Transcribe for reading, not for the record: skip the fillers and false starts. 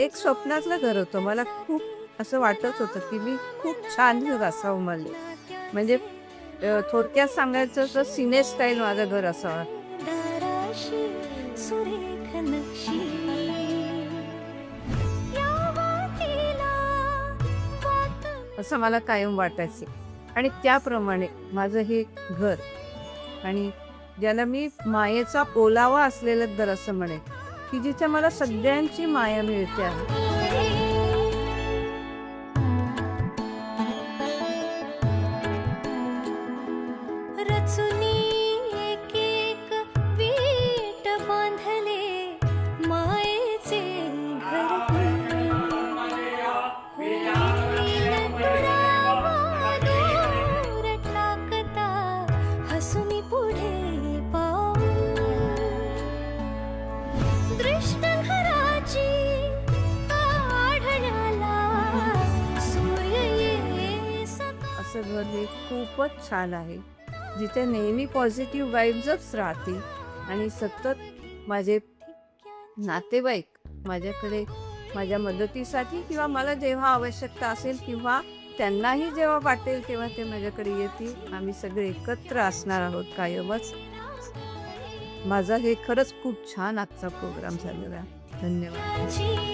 एक स्वप्नातलं घर होतं. मला खूप असं वाटत होतं, की मी खूप छान घर असावं मला. म्हणजे थोडक्यात सांगायचं तर सिने स्टाईल माझं घर असावं. दाराशी सुरेख नक्षी या वातीला वात असं मला कायम वाटायचे आणि त्याप्रमाणे माझं हे घर आणि ज्याला मी मायेचा ओलावा असलेलं घर असं म्हणेन, की जिथे मला सगळ्यांची माया मिळते आहे. रचुनी एक एक वीट बांधले मायेचे घर दूर टाकता हसुनी पुढे पाऊल दृष्ट घराची काढण्याला सूर्य ये सकाळ असं घर हे खूपच छान आहे. जिथे नेहमी पॉझिटिव्ह वाईब्सच राहतील आणि सतत माझे नातेवाईक माझ्याकडे माझ्या मदतीसाठी किंवा मला जेव्हा आवश्यकता असेल किंवा त्यांनाही जेव्हा वाटेल तेव्हा ते माझ्याकडे येतील. आम्ही सगळे एकत्र असणार आहोत कायमच. माझा हे खरंच खूप छान आजचा प्रोग्राम झालेला आहे. धन्यवाद. ची